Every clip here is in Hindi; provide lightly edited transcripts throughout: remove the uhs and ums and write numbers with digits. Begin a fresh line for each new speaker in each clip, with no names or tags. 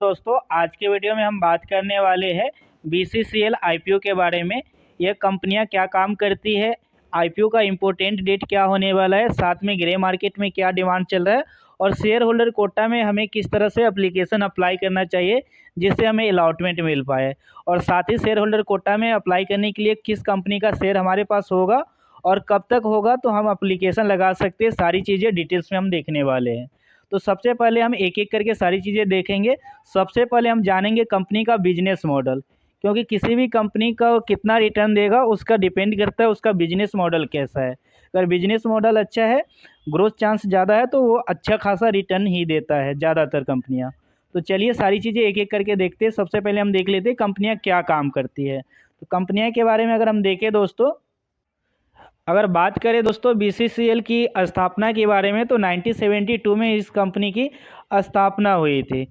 दोस्तों आज के वीडियो में हम बात करने वाले हैं बीसीसीएल आईपीओ के बारे में। यह कंपनियां क्या काम करती है, आईपीओ का इम्पोर्टेंट डेट क्या होने वाला है, साथ में ग्रे मार्केट में क्या डिमांड चल रहा है और शेयर होल्डर कोटा में हमें किस तरह से एप्लीकेशन अप्लाई करना चाहिए जिससे हमें अलॉटमेंट मिल पाए, और साथ ही शेयर होल्डर कोटा में अप्लाई करने के लिए किस कंपनी का शेयर हमारे पास होगा और कब तक होगा तो हम एप्लीकेशन लगा सकते हैं। सारी चीज़ें डिटेल्स में हम देखने वाले हैं। तो सबसे पहले हम एक एक करके सारी चीज़ें देखेंगे। सबसे पहले हम जानेंगे कंपनी का बिजनेस मॉडल, क्योंकि किसी भी कंपनी का कितना रिटर्न देगा उसका डिपेंड करता है उसका बिजनेस मॉडल कैसा है। अगर बिजनेस मॉडल अच्छा है, ग्रोथ चांस ज़्यादा है, तो वो अच्छा खासा रिटर्न ही देता है ज़्यादातर कंपनियां। तो चलिए सारी चीज़ें एक एक करके देखते हैं। सबसे पहले हम देख लेते हैं कंपनियां क्या काम करती है। तो कंपनियां के बारे में अगर हम देखें दोस्तों, अगर बात करें दोस्तों बीसीसीएल की स्थापना के बारे में, तो 1972 में इस कंपनी की स्थापना हुई थी।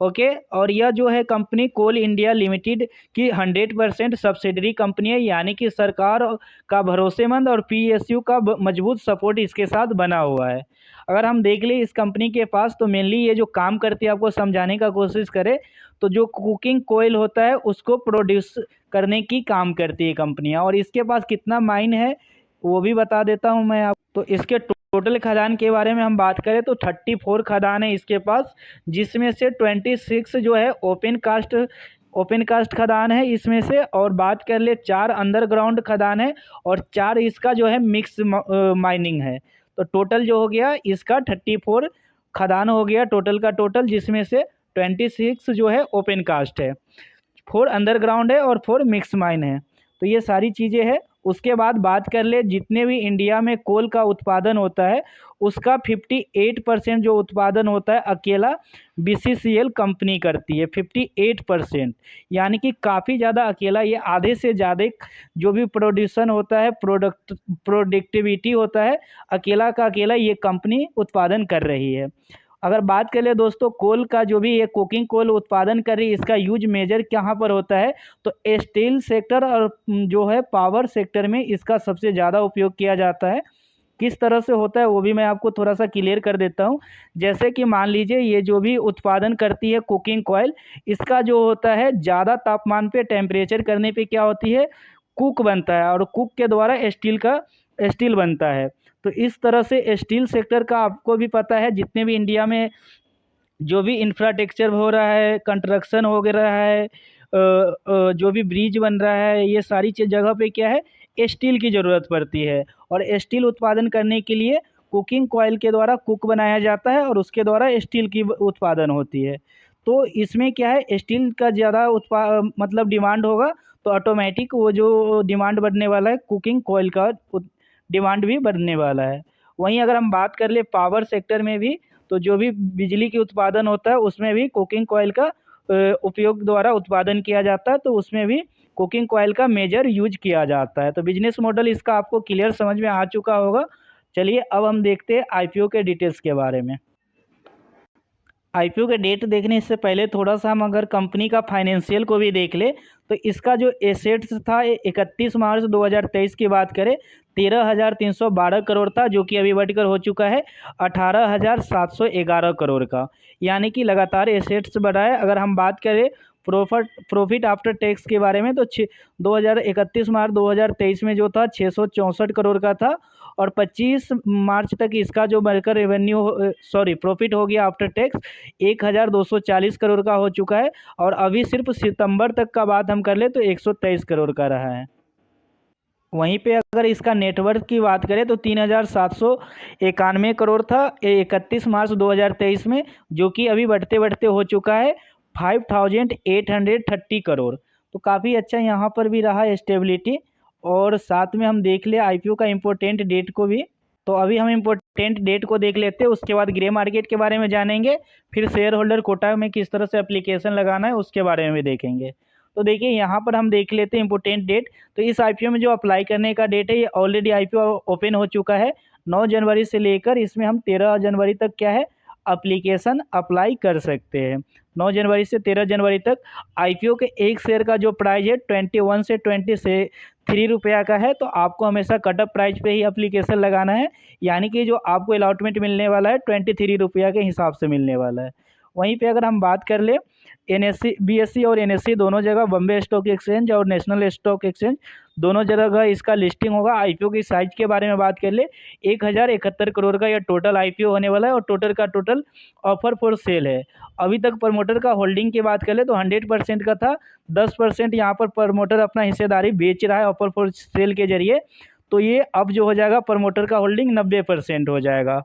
ओके, और यह जो है कंपनी कोल इंडिया लिमिटेड की 100% सब्सिडरी कंपनी है, यानी कि सरकार का भरोसेमंद और पीएसयू का मजबूत सपोर्ट इसके साथ बना हुआ है। अगर हम देख लें इस कंपनी के पास, तो मेनली ये जो काम करती है आपको समझाने का कोशिश करें तो जो कुकिंग कोयल होता है उसको प्रोड्यूस करने की काम करती है कंपनियाँ। और इसके पास कितना माइन है वो भी बता देता हूँ मैं आप। तो इसके टोटल खदान के बारे में हम बात करें तो 34 खदान है इसके पास, जिसमें से 26 जो है ओपन कास्ट खदान है इसमें से। और बात कर ले 4 अंडरग्राउंड खदान है और 4 इसका जो है मिक्स माइनिंग है। तो टोटल जो हो गया इसका 34 खदान हो गया टोटल का टोटल, जिसमें से 26 जो है ओपन कास्ट है, 4 अंडरग्राउंड है और 4 मिक्स माइन है। तो ये सारी चीज़ें हैं। उसके बाद बात कर ले जितने भी इंडिया में कोल का उत्पादन होता है उसका 58% जो उत्पादन होता है अकेला बीसीसीएल कंपनी करती है, 58%। यानी कि काफ़ी ज़्यादा अकेला, ये आधे से ज़्यादा जो भी प्रोड्यूसन होता है, प्रोडक्टिविटी होता है, अकेला का अकेला ये कंपनी उत्पादन कर रही है। अगर बात करें दोस्तों कोल का, जो भी ये कुकिंग कोल उत्पादन कर रही है, इसका यूज मेजर कहाँ पर होता है तो स्टील सेक्टर और जो है पावर सेक्टर में इसका सबसे ज़्यादा उपयोग किया जाता है। किस तरह से होता है वो भी मैं आपको थोड़ा सा क्लियर कर देता हूँ। जैसे कि मान लीजिए ये जो भी उत्पादन करती है कुकिंग कोयल, इसका जो होता है ज़्यादा तापमान पे टेम्परेचर करने पे क्या होती है, कुक बनता है, और कुक के द्वारा स्टील बनता है। तो इस तरह से स्टील सेक्टर का आपको भी पता है, जितने भी इंडिया में जो भी इंफ्रास्ट्रक्चर हो रहा है, कंस्ट्रक्शन हो रहा है, जो भी ब्रिज बन रहा है, ये सारी चीज़ जगह पे क्या है, स्टील की ज़रूरत पड़ती है। और स्टील उत्पादन करने के लिए कुकिंग कोयल के द्वारा कुक बनाया जाता है और उसके द्वारा स्टील की उत्पादन होती है। तो इसमें क्या है, स्टील का ज़्यादा मतलब डिमांड होगा, तो ऑटोमेटिक वो जो डिमांड बढ़ने वाला है कुकिंग कोयल का डिमांड भी बढ़ने वाला है। वहीं अगर हम बात कर ले पावर सेक्टर में भी, तो जो भी बिजली की उत्पादन होता है उसमें भी कुकिंग कोयल का उपयोग द्वारा उत्पादन किया जाता है, तो उसमें भी कुकिंग कोयल का मेजर यूज किया जाता है। तो बिजनेस मॉडल इसका आपको क्लियर समझ में आ चुका होगा। चलिए अब हम देखते हैं आईपीओ के डिटेल्स के बारे में। आईपीओ के डेट देखने से पहले थोड़ा सा हम अगर कंपनी का फाइनेंशियल को भी देख ले, तो इसका जो एसेट्स था 31 मार्च 2023 की बात करें 13,312 करोड़ था, जो कि अभी बढ़कर हो चुका है 18,711 करोड़ का, यानी कि लगातार एसेट्स बढ़ा है। अगर हम बात करें प्रॉफिट आफ्टर टैक्स के बारे में, तो 31 मार्च 2023 में जो था 664 करोड़ का था, और 25 मार्च तक इसका जो बढ़कर प्रॉफिट हो गया आफ्टर टैक्स 1,240 करोड़ का हो चुका है, और अभी सिर्फ सितंबर तक का बात हम कर ले तो 123 करोड़ का रहा है। वहीं पे अगर इसका नेटवर्थ की बात करें तो 3,791 करोड़ था 31 मार्च 2023 में, जो कि अभी बढ़ते बढ़ते हो चुका है 5,830 करोड़। तो काफ़ी अच्छा यहाँ पर भी रहा स्टेबिलिटी। और साथ में हम देख ले आईपीओ का इम्पोर्टेंट डेट को भी। तो अभी हम इम्पोर्टेंट डेट को देख लेते हैं, उसके बाद ग्रे मार्केट के बारे में जानेंगे, फिर शेयर होल्डर कोटा में किस तरह से एप्लीकेशन लगाना है उसके बारे में भी देखेंगे। तो देखिए यहाँ पर हम देख लेते हैं इम्पोर्टेंट डेट। तो इस आईपीओ में जो अप्लाई करने का डेट है, ये ऑलरेडी आईपीओ ओपन हो चुका है 9 जनवरी से लेकर, इसमें हम 13 जनवरी तक क्या है एप्लीकेशन अप्लाई कर सकते हैं। 9 जनवरी से 13 जनवरी तक आईपीओ के एक शेयर का जो प्राइस है 21 से 23 रुपया का है। तो आपको हमेशा कट ऑफ प्राइस पे ही एप्लीकेशन लगाना है, यानी कि जो आपको अलॉटमेंट मिलने वाला है 23 रुपया के हिसाब से मिलने वाला है। वहीं पे अगर हम बात कर ले NSE BSE और NSE दोनों जगह, बॉम्बे स्टॉक एक्सचेंज और नेशनल स्टॉक एक्सचेंज दोनों जगह इसका लिस्टिंग होगा। आईपीओ की साइज के बारे में बात कर ले, 1071 करोड़ का यह टोटल आईपीओ होने वाला है और टोटल का टोटल ऑफर फॉर सेल है। अभी तक प्रमोटर का होल्डिंग की बात कर ले तो 100% का था, 10% यहाँ पर प्रमोटर अपना हिस्सेदारी बेच रहा है ऑफर फॉर सेल के जरिए। तो ये अब जो हो जाएगा प्रमोटर का होल्डिंग 90% हो जाएगा,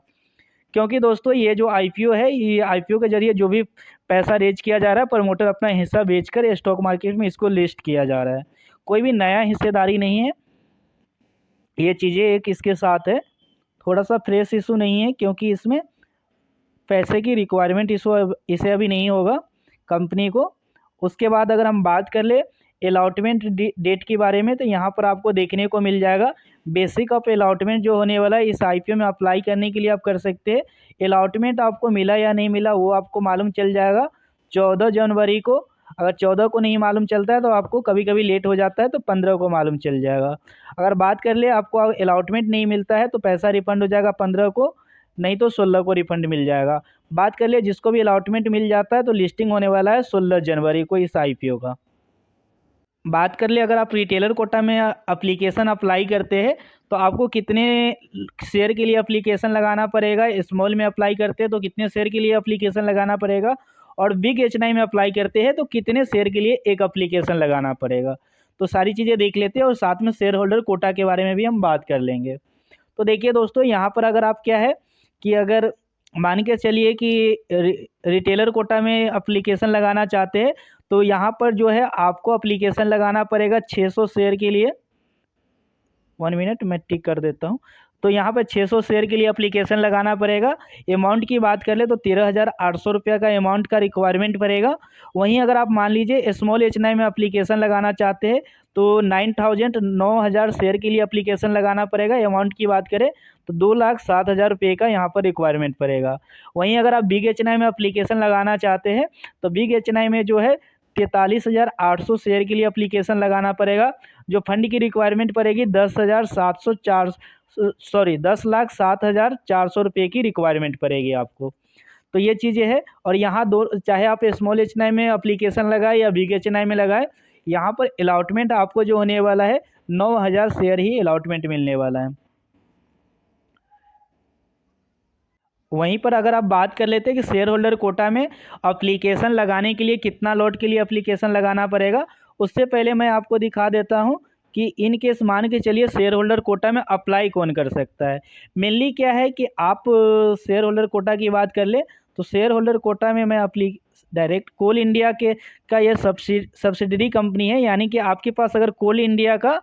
क्योंकि दोस्तों ये जो आईपीओ है, ये आईपीओ के जरिए जो भी पैसा रेज किया जा रहा है, प्रमोटर अपना हिस्सा बेचकर स्टॉक मार्केट में इसको लिस्ट किया जा रहा है। कोई भी नया हिस्सेदारी नहीं है, ये चीज़ें एक इसके साथ है। थोड़ा सा फ्रेश इशू नहीं है, क्योंकि इसमें पैसे की रिक्वायरमेंट इसे अभी नहीं होगा कंपनी को। उसके बाद अगर हम बात कर ले अलॉटमेंट डेट के बारे में, तो यहाँ पर आपको देखने को मिल जाएगा बेसिक ऑफ अलॉटमेंट जो होने वाला है इस आईपीओ में अप्लाई करने के लिए आप कर सकते हैं। अलॉटमेंट आपको मिला या नहीं मिला वो आपको मालूम चल जाएगा 14 जनवरी को। अगर 14 को नहीं मालूम चलता है तो आपको कभी कभी लेट हो जाता है, तो 15 को मालूम चल जाएगा। अगर बात कर ले आपको अलॉटमेंट नहीं मिलता है तो पैसा रिफंड हो जाएगा 15 को, नहीं तो 16 को रिफंड मिल जाएगा। बात कर ले जिसको भी अलॉटमेंट मिल जाता है तो लिस्टिंग होने वाला है 16 जनवरी को इस आईपीओ का। बात कर ले अगर आप रिटेलर कोटा में एप्लीकेशन अप्लाई करते हैं तो आपको कितने शेयर के लिए एप्लीकेशन लगाना पड़ेगा। स्मॉल में अप्लाई करते हैं तो कितने शेयर के लिए एप्लीकेशन लगाना पड़ेगा, और बिग एच9 में अप्लाई करते हैं तो कितने शेयर के लिए एक एप्लीकेशन लगाना पड़ेगा। तो सारी चीज़ें देख लेते हैं और साथ में शेयर होल्डर कोटा के बारे में भी हम बात कर लेंगे। तो देखिए दोस्तों, यहाँ पर अगर आप क्या है कि अगर मान के चलिए कि रिटेलर कोटा में एप्लीकेशन लगाना चाहते हैं तो यहाँ पर जो है आपको एप्लीकेशन लगाना पड़ेगा 600 शेयर के लिए। 1 मिनट मैं टिक कर देता हूँ। तो यहाँ पर 600 शेयर के लिए एप्लीकेशन लगाना पड़ेगा। अमाउंट की बात कर ले तो 13,800 रुपये का अमाउंट का रिक्वायरमेंट पड़ेगा। वहीं अगर आप मान लीजिए स्मॉल एच9 में एप्लीकेशन लगाना चाहते हैं तो 9,000 शेयर के लिए एप्लीकेशन लगाना पड़ेगा। अमाउंट की बात करें तो 2,07,000 रुपये का यहाँ पर रिक्वायरमेंट पड़ेगा। वहीं अगर आप बिग एच9 में एप्लीकेशन लगाना चाहते हैं तो बिग एच9 में जो है 43,800 शेयर के लिए एप्लीकेशन लगाना पड़ेगा। जो फंड की रिक्वायरमेंट पड़ेगी 10,07,400 रुपये की रिक्वायरमेंट पड़ेगी आपको। तो ये चीज़ें हैं। और यहाँ दो, चाहे आप स्मॉल एच9 में एप्लीकेशन लगाए या बिग एच9 में लगाए, यहाँ पर अलॉटमेंट आपको जो होने वाला है 9,000 शेयर ही अलॉटमेंट मिलने वाला है। वहीं पर अगर आप बात कर लेते हैं कि शेयर होल्डर कोटा में एप्लीकेशन लगाने के लिए कितना लॉट के लिए एप्लीकेशन लगाना पड़ेगा, उससे पहले मैं आपको दिखा देता हूं कि इन केस मान के चलिए शेयर होल्डर कोटा में अप्लाई कौन कर सकता है। मेनली क्या है कि आप शेयर होल्डर कोटा की बात कर ले तो शेयर होल्डर कोटा में मैं डायरेक्ट कोल इंडिया के का यह सब्सिडरी कंपनी है, यानी कि आपके पास अगर कोल इंडिया का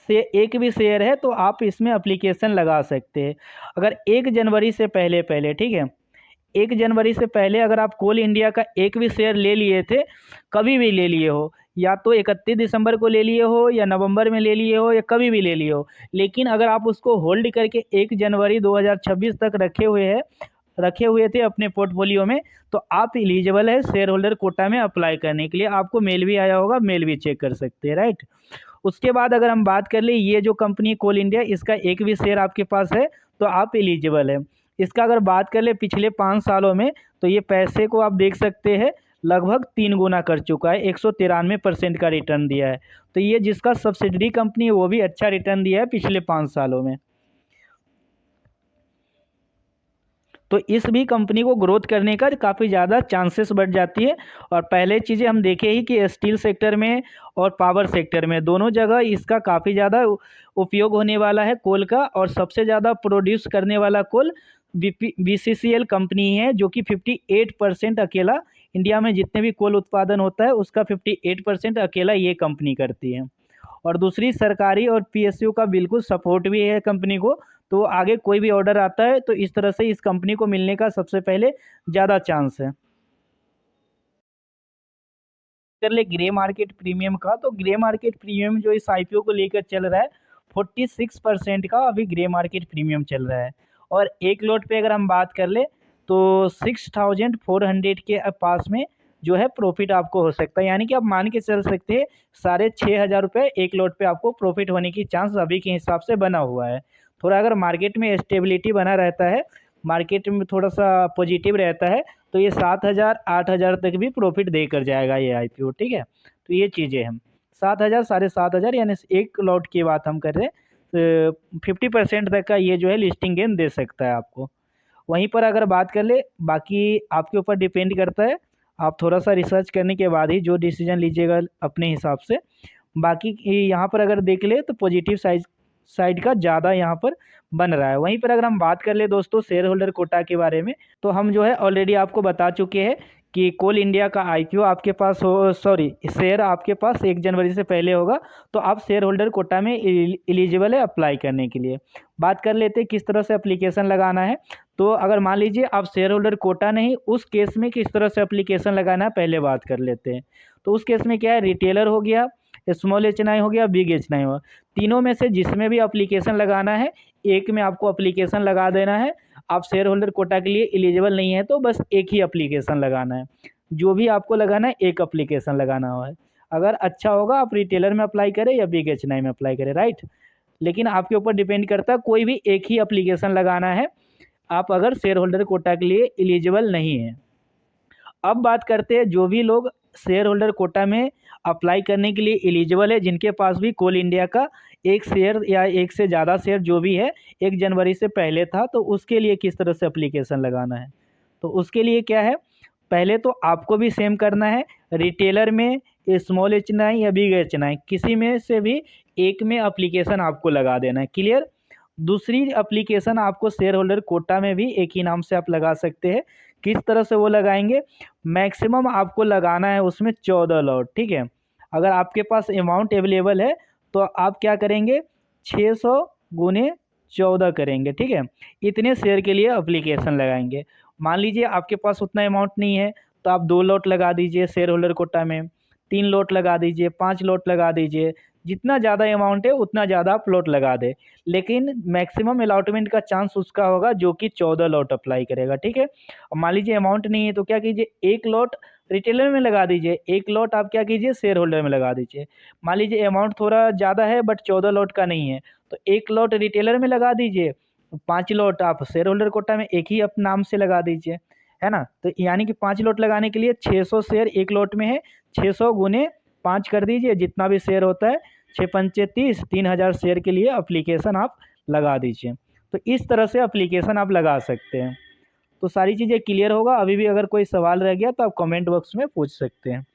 से एक भी शेयर है तो आप इसमें एप्लीकेशन लगा सकते हैं। अगर 1 जनवरी से पहले ठीक है, 1 जनवरी से पहले अगर आप कोल इंडिया का एक भी शेयर ले लिए थे, कभी भी ले लिए हो, या तो 31 दिसंबर को ले लिए हो या नवंबर में ले लिए हो या कभी भी ले लिए हो, लेकिन अगर आप उसको होल्ड करके 1 जनवरी 2026 तक रखे हुए थे अपने पोर्टफोलियो में, तो आप एलिजिबल है शेयर होल्डर कोटा में अप्लाई करने के लिए। आपको मेल भी आया होगा, मेल भी चेक कर सकते हैं, राइट। उसके बाद अगर हम बात कर ले ये जो कंपनी कोल इंडिया, इसका एक भी शेयर आपके पास है तो आप एलिजिबल है। इसका अगर बात कर ले पिछले 5 सालों में तो ये पैसे को आप देख सकते हैं लगभग 3 गुना कर चुका है, 193% का रिटर्न दिया है। तो ये जिसका सब्सिडरी कंपनी है वो भी अच्छा रिटर्न दिया है पिछले 5 सालों में। तो इस भी कंपनी को ग्रोथ करने का काफ़ी ज़्यादा चांसेस बढ़ जाती है। और पहले चीज़ें हम देखे ही कि स्टील सेक्टर में और पावर सेक्टर में दोनों जगह इसका काफ़ी ज़्यादा उपयोग होने वाला है कोल का, और सबसे ज़्यादा प्रोड्यूस करने वाला कोल BCCL कंपनी है, जो कि 58% अकेला इंडिया में जितने भी कोल उत्पादन होता है उसका 58% अकेला ये कंपनी करती है। और दूसरी सरकारी और PSU का बिल्कुल सपोर्ट भी है कंपनी को, तो आगे कोई भी ऑर्डर आता है तो इस तरह से इस कंपनी को मिलने का सबसे पहले ज़्यादा चांस है। कर ले ग्रे मार्केट प्रीमियम का, तो ग्रे मार्केट प्रीमियम जो इस IPO को लेकर चल रहा है 46% का अभी ग्रे मार्केट प्रीमियम चल रहा है। और एक लॉट पे अगर हम बात कर ले तो 6,400 के पास में जो है प्रॉफिट आपको हो सकता है, यानी कि आप मान के चल सकते हैं 6,500 रुपये एक लॉट पे आपको प्रॉफिट होने की चांस अभी के हिसाब से बना हुआ है। थोड़ा अगर मार्केट में स्टेबिलिटी बना रहता है, मार्केट में थोड़ा सा पॉजिटिव रहता है, तो ये 7,000 8,000 तक भी प्रॉफिट देकर जाएगा ये IPO, ठीक है। तो ये चीज़ें हम 7,000 7,500 यानी एक लॉट की बात हम कर रहे हैं, तो 50% तक का ये जो है लिस्टिंग गेन दे सकता है आपको। वहीं पर अगर बात कर ले, बाकी आपके ऊपर डिपेंड करता है, आप थोड़ा सा रिसर्च करने के बाद ही जो डिसीजन लीजिएगा अपने हिसाब से। बाकी यहाँ पर अगर देख ले तो पॉजिटिव साइड का ज़्यादा यहाँ पर बन रहा है। वहीं पर अगर हम बात कर ले दोस्तों शेयर होल्डर कोटा के बारे में, तो हम जो है ऑलरेडी आपको बता चुके हैं कि कोल इंडिया का IPO आपके पास हो, सॉरी शेयर आपके पास 1 जनवरी से पहले होगा, तो आप शेयर होल्डर कोटा में एलिजिबल है अप्लाई करने के लिए। बात कर लेते हैं किस तरह से एप्लीकेशन लगाना है। तो अगर मान लीजिए आप शेयर होल्डर कोटा नहीं, उस केस में किस तरह से एप्लीकेशन लगाना है पहले बात कर लेते हैं। तो उस केस में क्या है, रिटेलर हो गया, स्मॉल HNI हो गया, बिग HNI हो, तीनों में से जिसमें भी एप्लीकेशन लगाना है, एक में आपको एप्लीकेशन लगा देना है। आप शेयर होल्डर कोटा के लिए एलिजिबल नहीं है तो बस एक ही एप्लीकेशन लगाना है। जो भी आपको लगाना है एक एप्लीकेशन लगाना है। अगर अच्छा होगा आप रिटेलर में अप्लाई करें या बिग HNI में अप्लाई करें, राइट। लेकिन आपके ऊपर डिपेंड करता है, कोई भी एक ही एप्लीकेशन लगाना है आप अगर शेयर होल्डर कोटा के लिए एलिजिबल नहीं है। अब बात करते हैं जो भी लोग शेयर होल्डर कोटा में अप्लाई करने के लिए एलिजिबल है, जिनके पास भी कोल इंडिया का एक शेयर या एक से ज़्यादा शेयर जो भी है 1 जनवरी से पहले था, तो उसके लिए किस तरह से एप्लीकेशन लगाना है। तो उसके लिए क्या है, पहले तो आपको भी सेम करना है, रिटेलर में स्मॉल HNI या बिग HNI किसी में से भी एक में एप्लीकेशन आपको लगा देना है, क्लियर। दूसरी एप्लीकेशन आपको शेयर होल्डर कोटा में भी एक ही नाम से आप लगा सकते हैं। किस तरह से वो लगाएंगे, मैक्सिमम आपको लगाना है उसमें 14 लॉट, ठीक है। अगर आपके पास अमाउंट अवेलेबल है तो आप क्या करेंगे, 600 गुने 14 करेंगे, ठीक है। इतने शेयर के लिए एप्लीकेशन लगाएंगे। मान लीजिए आपके पास उतना अमाउंट नहीं है तो आप 2 लॉट लगा दीजिए शेयर होल्डर कोटा में, 3 लॉट लगा दीजिए, 5 लॉट लगा दीजिए। जितना ज़्यादा अमाउंट है उतना ज़्यादा आप लॉट लगा दे, लेकिन मैक्सिमम अलॉटमेंट का चांस उसका होगा जो कि 14 लॉट अप्लाई करेगा, ठीक है। और मान लीजिए अमाउंट नहीं है तो क्या कीजिए, 1 लॉट रिटेलर में लगा दीजिए, 1 लॉट आप क्या कीजिए शेयर होल्डर में लगा दीजिए। मान लीजिए अमाउंट थोड़ा ज़्यादा है बट 14 लॉट का नहीं है, तो 1 लॉट रिटेलर में लगा दीजिए, 5 लॉट आप शेयर होल्डर कोटा में एक ही अपने नाम से लगा दीजिए, है ना। तो यानी कि 5 लॉट लगाने के लिए 600 शेयर 1 लॉट में है, 600 गुने 5 कर दीजिए, जितना भी शेयर होता है 6 पंचे 30, 3,000 शेयर के लिए एप्लीकेशन आप लगा दीजिए। तो इस तरह से एप्लीकेशन आप लगा सकते हैं। तो सारी चीज़ें क्लियर होगा। अभी भी अगर कोई सवाल रह गया तो आप कमेंट बॉक्स में पूछ सकते हैं।